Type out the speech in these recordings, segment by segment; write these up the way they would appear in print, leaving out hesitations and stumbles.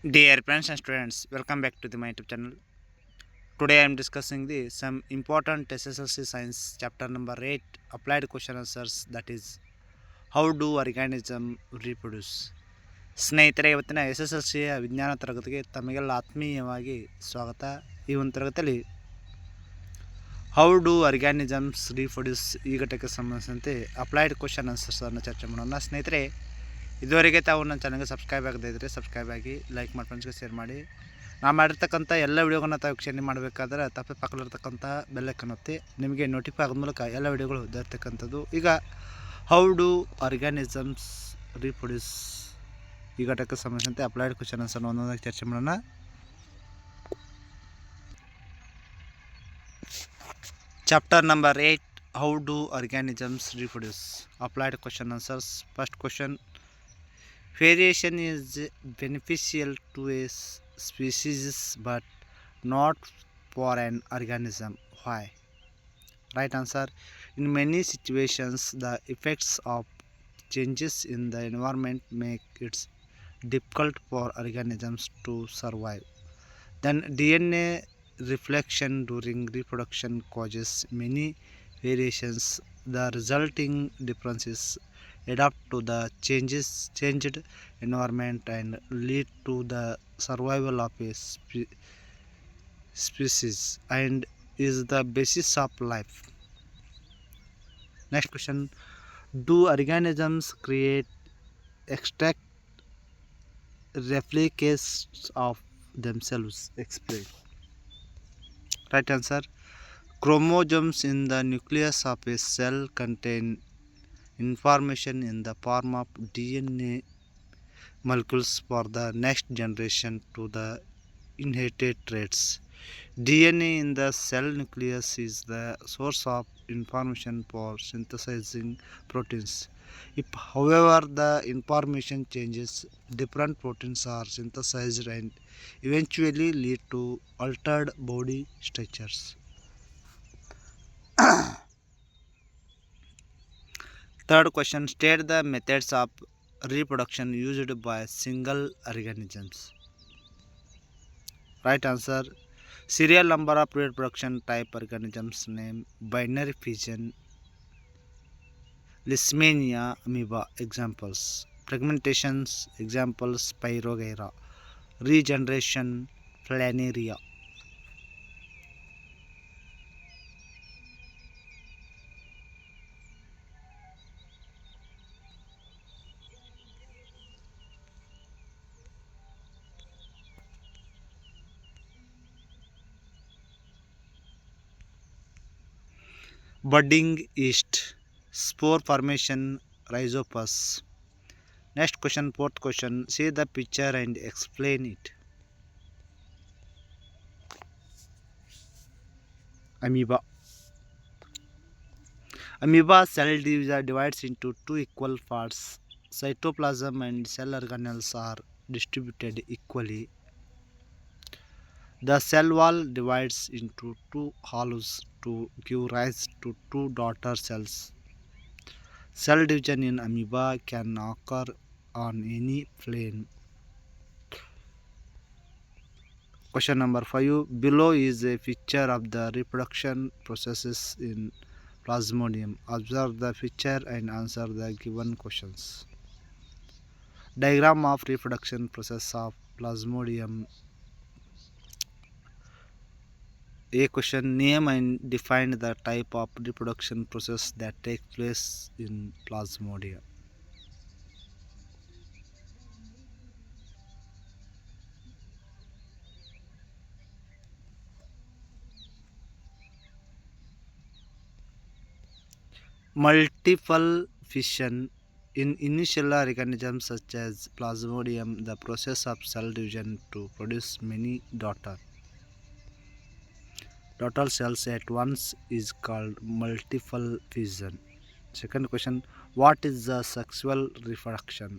Dear parents and students, welcome back to my YouTube channel. Today I am discussing some important SSLC science chapter number 8 applied question answers, that is how do organism reproduce. ಸ್ನೇಹಿತರೆ, ಇವತ್ತಿನ S S L ಸಿಯ ವಿಜ್ಞಾನ ತರಗತಿಗೆ ತಮಗೆಲ್ಲ ಆತ್ಮೀಯವಾಗಿ ಸ್ವಾಗತ. ಈ ಒಂದು ತರಗತಿಯಲ್ಲಿ ಹೌ ಡು ಆರ್ಗ್ಯಾನಿಸಮ್ಸ್ ರೀಪ್ರೊಡ್ಯೂಸ್ ಈ ಘಟಕಕ್ಕೆ ಸಂಬಂಧಿಸಿದಂತೆ ಅಪ್ಲೈಡ್ ಕ್ವಶನ್ ಆನ್ಸರ್ಸನ್ನು ಚರ್ಚೆ ಮಾಡೋಣ. ಸ್ನೇಹಿತರೆ, ಇದುವರೆಗೆ ತಾವು ನನ್ನ ಚಾನಲ್ಗೆ ಸಬ್ಸ್ಕ್ರೈಬ್ ಆಗದೇ ಇದ್ದರೆ ಸಬ್ಸ್ಕ್ರೈಬ್ ಆಗಿ, ಲೈಕ್ ಮಾಡಿ, ಫ್ರೆಂಡ್ಸ್ಗೆ ಶೇರ್ ಮಾಡಿ. ನಾನು ಮಾಡಿರ್ತಕ್ಕಂಥ ಎಲ್ಲ ವಿಡಿಯೋಗಳನ್ನ ತಾವು ವೀಕ್ಷಣೆ ಮಾಡಬೇಕಾದ್ರೆ ತಪ್ಪೆ ಪಕ್ಕದಲ್ಲಿರ್ತಕ್ಕಂಥ ಬೆಲ್ಲೈಕನ್ ಒತ್ತಿ, ನಿಮಗೆ ನೋಟಿಫೈ ಆಗೋದ ಮೂಲಕ ಎಲ್ಲ ವಿಡಿಯೋಗಳು ದೊರೆತಕ್ಕಂಥದ್ದು. ಈಗ ಹೌ ಡು ಆರ್ಗ್ಯಾನಿಸಮ್ಸ್ ರೀಪ್ರೊಡ್ಯೂಸ್ ಈ ಘಟಕಕ್ಕೆ ಸಂಬಂಧಿಸಿದಂತೆ ಅಪ್ಲೈಡ್ ಕ್ವಶನ್ ಆನ್ಸರ್ನ ಒಂದೊಂದಾಗಿ ಚರ್ಚೆ ಮಾಡೋಣ. Chapter number 8 how do organisms reproduce applied question answers. First question: variation is beneficial to a species but not for an organism. Why? Right answer: in many situations, the effects of changes in the environment make it difficult for organisms to survive. Then DNA reflection during reproduction causes many variations. The resulting differences adapt to the changed environment and lead to the survival of a species and is the basis of life. Next question: do organisms create extract replicates of themselves? Explain. Right answer: chromosomes in the nucleus of a cell contain information in the form of DNA molecules for the next generation to the inherited traits. DNA in the cell nucleus is the source of information for synthesizing proteins. If, however, the information changes, different proteins are synthesized and eventually lead to altered body structures. Third question: state the methods of reproduction used by single organisms. Right answer: serial number of reproduction type organisms name: binary fission, Leishmania, amoeba. Examples: fragmentations, examples Spirogyra, regeneration, planaria. Budding yeast, spore formation, rhizopus. Next question, fourth question: see the picture and explain it. Amoeba. Amoeba cell divides into two equal parts. Cytoplasm and cell organelles are distributed equally. The cell wall divides into two hollows to give rise to two daughter cells. Cell division in amoeba can occur on any plane. Question number 5. Below is a picture of the reproduction processes in Plasmodium. Observe the picture and answer the given questions. Diagram of reproduction process of Plasmodium. A question: name and define the type of reproduction process that takes place in Plasmodium. Multiple fission. In initial organisms such as Plasmodium, the process of cell division to produce many daughter cells at once is called multiple fission. Second question: what is the sexual reproduction?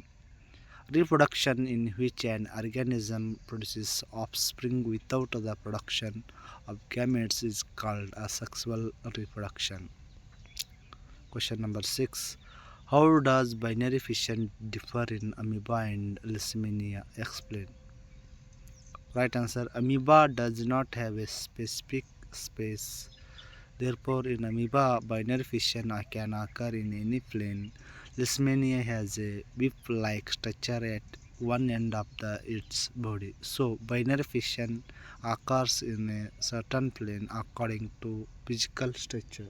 Reproduction in which an organism produces offspring without the production of gametes is called asexual reproduction. Question number 6. How does binary fission differ in amoeba and Leishmania? Explain. Right answer. Amoeba does not have a specific space. Therefore, in amoeba, binary fission can occur in any plane. Leishmania has a whip-like structure at one end of its body. So, binary fission occurs in a certain plane according to physical structure.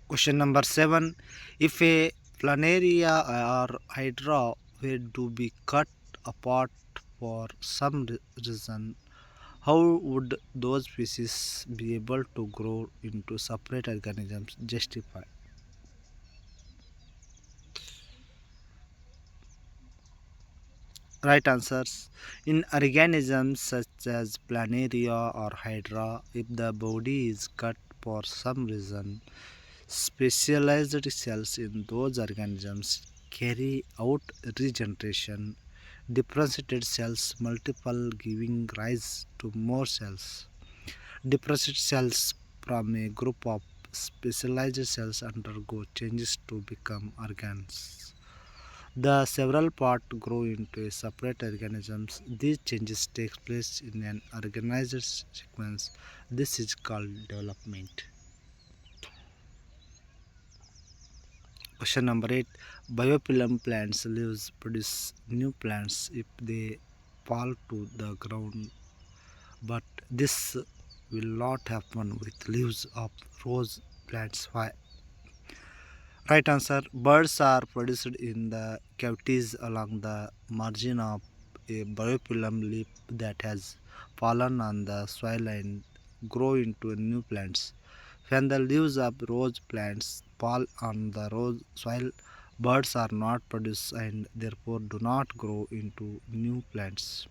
Question number 7. If a planaria or hydra were to be cut apart for some reason, how would those species be able to grow into separate organisms? Justify. Right answers. In organisms such as planaria or hydra, if the body is cut for some reason, specialized cells in those organisms carry out regeneration. Differentiated cells multiply, giving rise to more cells. Differentiated cells from a group of specialized cells undergo changes to become organs. The several parts grow into a separate organisms. These changes take place in an organized sequence. This is called development. Question number 8. Biopilum plants leaves produce new plants if they fall to the ground, but this will not happen with leaves of rose plants. Why? Right answer. Birds are produced in the cavities along the margin of a biopilum leaf that has fallen on the soil and grow into new plants. When the leaves of rose plants fall on the rose soil, birds are not produced and therefore do not grow into new plants.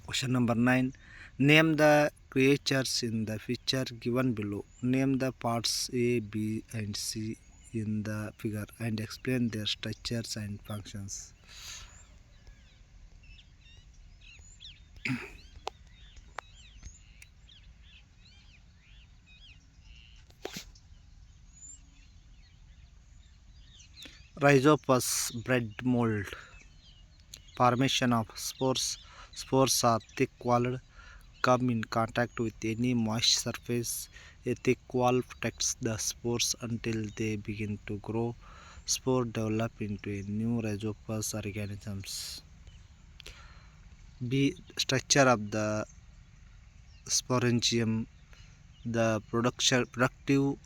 Question number 9. Name the creatures in the picture given below. Name the parts A, B, and C in the figure and explain their structures and functions. Rhizopus bread mold. Formation of spores. Spores are thick walled, come in contact with any moist surface. A thick wall protects the spores until they begin to grow. Spore develop into a new rhizopus organisms. B. Structure of the sporangium. The productive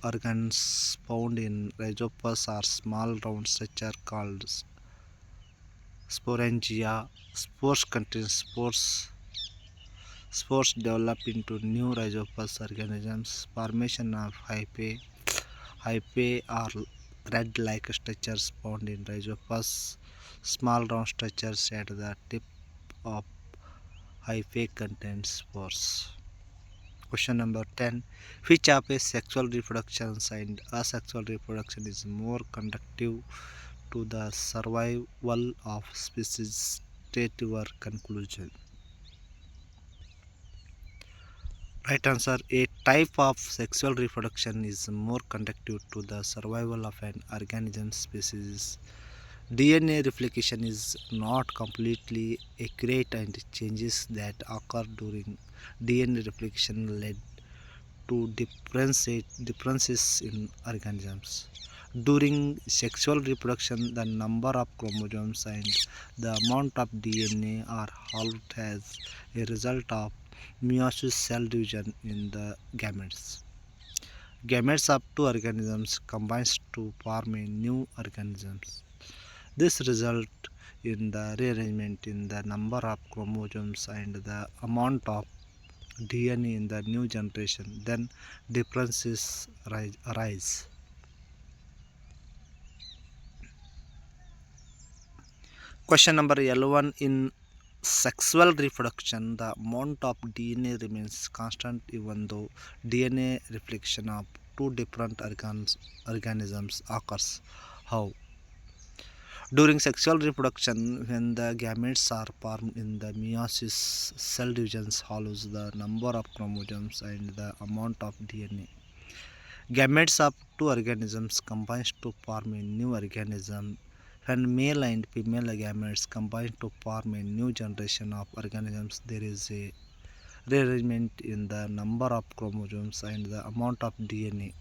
organs found in rhizopus are small round structure called sporangia. Spores contain spores. Spores develop into new rhizopus organisms. Formation of hyphae. Hyphae are thread-like structures found in rhizopus. Small round structures at the tip of hyphae contain spores. Question number 10. Which of a sexual reproduction and asexual reproduction is more conducive to the survival of species? State your conclusion. Right answer. A type of sexual reproduction is more conducive to the survival of an organism species. DNA replication is not completely accurate and changes that occur during DNA replication lead to differences in organisms. During sexual reproduction, the number of chromosomes and the amount of DNA are halved as a result of meiosis cell division in the gametes. Gametes of two organisms combines to form a new organism. This results in the rearrangement in the number of chromosomes and the amount of DNA in the new generation. Then differences arise. Question number 11. In sexual reproduction, the amount of DNA remains constant even though DNA replication of two different organisms occurs. How? During sexual reproduction, when the gametes are formed in the meiosis, cell division follows the number of chromosomes and the amount of DNA. Gametes of two organisms combine to form a new organism. When male and female gametes combine to form a new generation of organisms, there is a rearrangement in the number of chromosomes and the amount of DNA.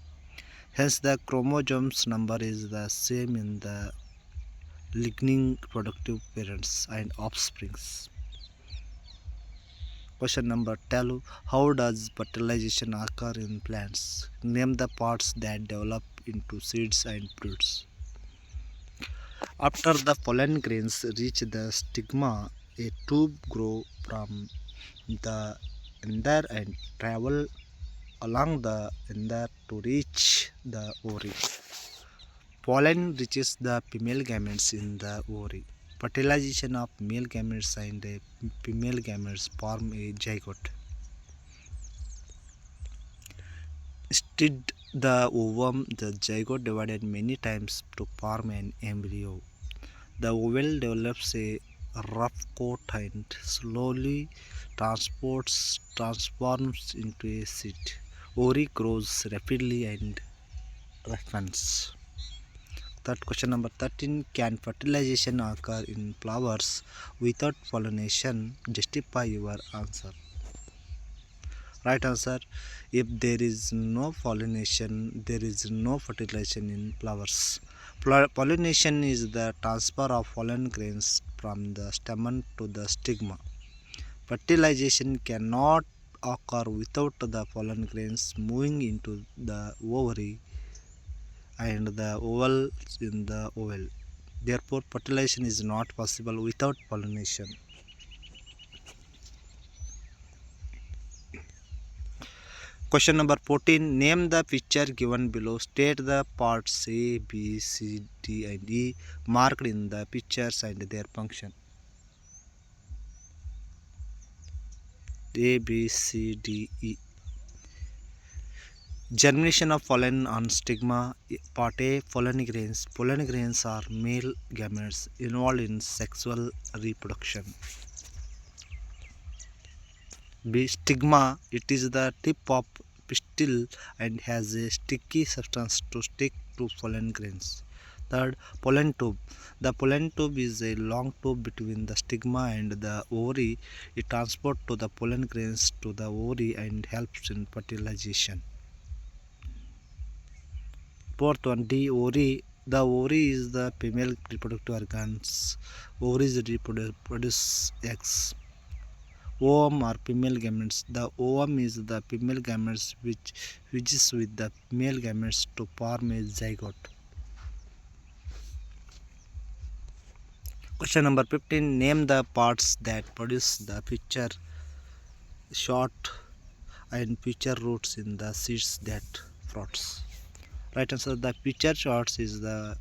Hence, the chromosomes number is the same in the lignin productive parents and offsprings. Question number 12. How does fertilization occur in plants? Name the parts that develop into seeds and fruits. After the pollen grains reach the stigma, a tube grows from the anther and travel along the anther to reach the ovary. Pollen reaches the female gametes in the ovary. Fertilization of male gametes and female gametes form a zygote. Instead, the ovum, the zygote divided many times to form an embryo. The ovule develops a rough coat and slowly transforms into a seed. Ovary grows rapidly and ripens. Third question number 13. Can fertilization occur in flowers without pollination? Justify your answer. Right answer. If there is no pollination, there is no fertilization in flowers. Pollination is the transfer of pollen grains from the stamen to the stigma. Fertilization cannot occur without the pollen grains moving into the ovary and the ovule in the ovule. Therefore, fertilization is not possible without pollination. Question number 14. Name the picture given below. State the parts A, B, C, D and E marked in the pictures and their function. A, B, C, D, E. Germination of pollen on stigma. Part A. Pollen grains. Pollen grains are male gametes involved in sexual reproduction. B. Stigma. It is the tip of pistil and has a sticky substance to stick to pollen grains. Third, pollen tube. The pollen tube is a long tube between the stigma and the ovary. It transports to the pollen grains to the ovary and helps in fertilization. Fourth one, D. Ovary. The ovary is the female reproductive organs. Ovaries produce eggs. Ovum are female gametes. The ovum is the female gametes which fuses with the male gametes to form a zygote. Question number 15. Name the parts that produce the picture shot and picture roots in the seeds that fruits. Right answer. The picture shots is the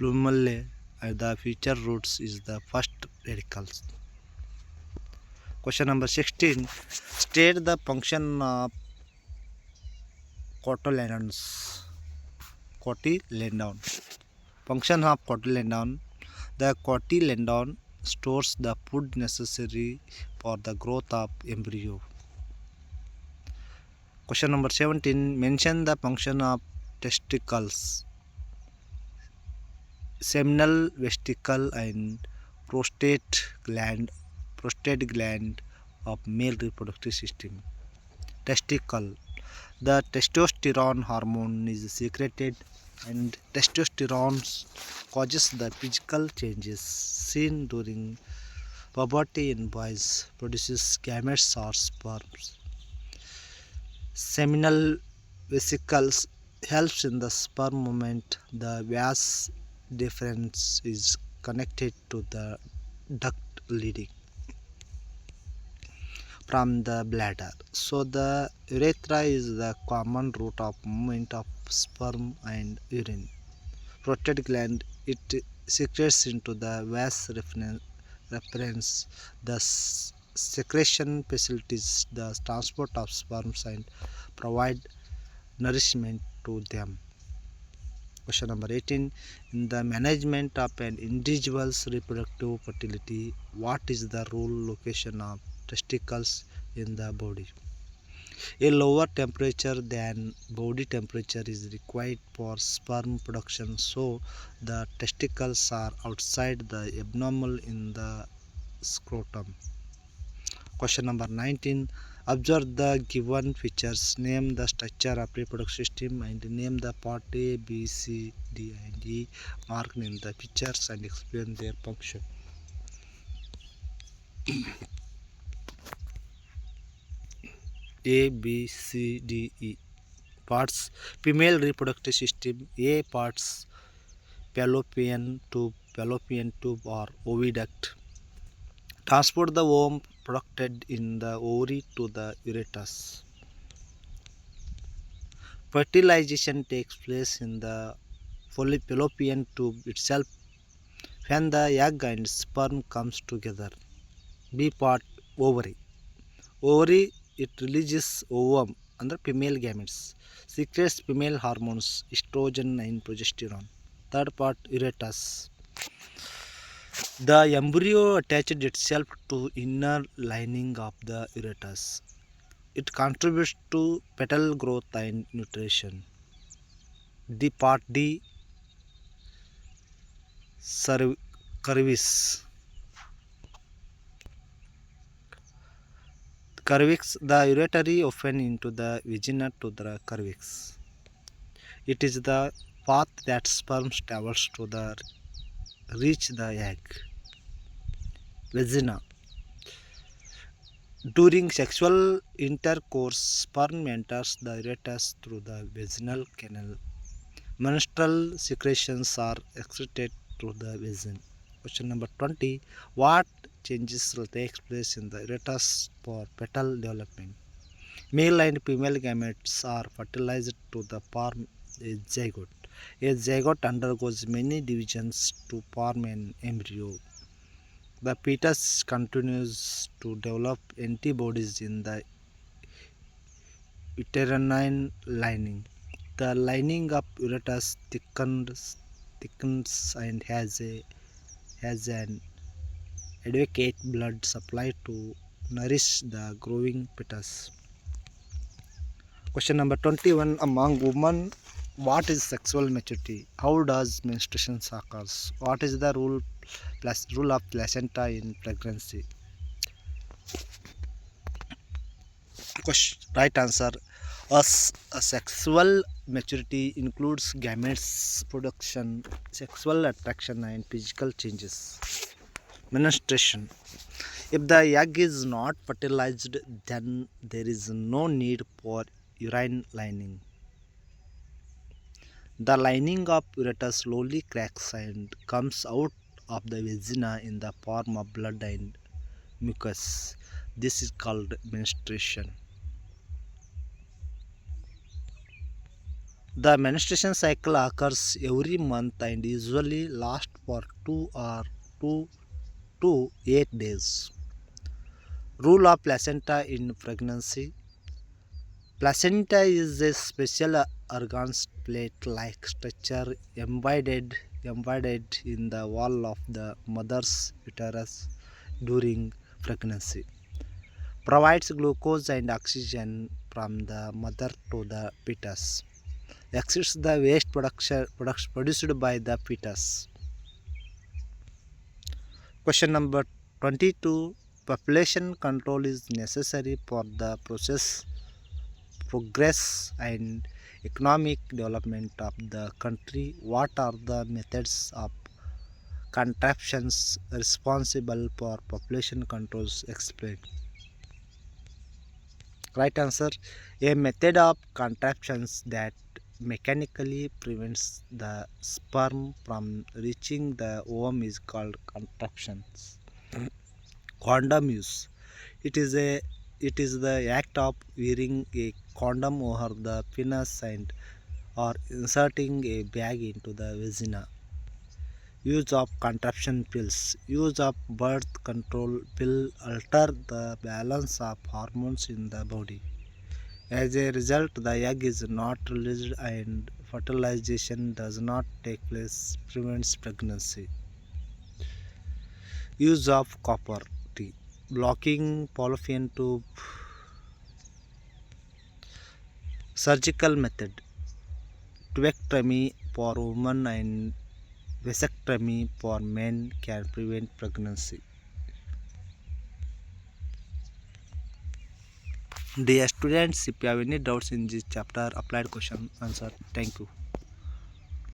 plumule and the picture roots is the first radicals. Question number 16. State the function of cotyledons. Cotyledon. Function of cotyledon. The cotyledon stores the food necessary for the growth of embryo. Question number 17. Mention the function of testicles. Seminal vesicle and prostate gland of male reproductive system. Testicle. The testosterone hormone is secreted and testosterone causes the physical changes seen during puberty in boys, produces gametes or sperms. Seminal vesicles helps in the sperm movement. The vas deferens is connected to the duct leading from the bladder. So the urethra is the common route of movement of sperm and urine. Prostate gland, it secretes into the vas referens. The secretion facilitates the transport of sperms and provide nourishment to them. Question number 18. In the management of an individual's reproductive fertility, what is the role location of testicles in the body? A lower temperature than body temperature is required for sperm production, so the testicles are outside the abnormal in the scrotum. Question number 19. Observe the given features. Name the structure of reproductive system and name the part A, B, C, D, and E marked in the pictures and explain their function. A, B, C, D, E. Parts: female reproductive system. A. Parts: fallopian tube or oviduct. Transport the ovum produced in the ovary to the ureter. Fertilization takes place in the fallopian tube itself when the egg and sperm comes together. B part: ovary. Ovary, it releases ovum under female gametes, secretes female hormones, estrogen and progesterone. Third part: ureters. The embryo attached itself to inner lining of the ureters. It contributes to petal growth and nutrition. The part D: cervix. Cervix, the uretary open into the vagina to the cervix. It is the path that sperm travels to the reach the egg. Vagina. During sexual intercourse, sperm enters the ureter through the vaginal canal. Menstrual secretions are excreted through the vagina. Question number 20. What changes will take place in the ureter for fetal development? Male and female gametes are fertilized to the form a zygote. A zygote undergoes many divisions to form an embryo. The fetus continues to develop antibodies in the uterine lining. The lining of ureters thickens and has an adequate blood supply to nourish the growing fetus. Question number 21. Among women, what is sexual maturity? How does menstruation occurs? What is the rule of placenta in pregnancy? Right answer. A sexual maturity includes gametes production, sexual attraction, and physical changes. Menstruation. If the egg is not fertilized, then there is no need for urine lining. The lining of ureter slowly cracks and comes out of the vagina in the form of blood and mucus. This is called menstruation. The menstruation cycle occurs every month and usually lasts for 2 to 8 days. Role of placenta in pregnancy. Placenta is a special organ's plate-like structure embedded in the wall of the mother's uterus during pregnancy. Provides glucose and oxygen from the mother to the fetus. Exits the waste produced by the fetus. Question number 22. Population control is necessary for the progress and economic development of the country. What are the methods of contraptions responsible for population controls explained? Right answer. A method of contraptions that mechanically prevents the sperm from reaching the ovum is called contraptions. Condom use. It is a it is the act of wearing a condom over the penis and or inserting a bag into the vagina. Use of contraption pills. Use of birth control pill alter the balance of hormones in the body. As a result, the egg is not released and fertilization does not take place, prevents pregnancy. Use of copper T. Blocking fallopian tube Surgical method: tubectomy for women and vasectomy for men can prevent pregnancy. Dear students, if you have any doubts in this chapter, applied question answer. Thank you.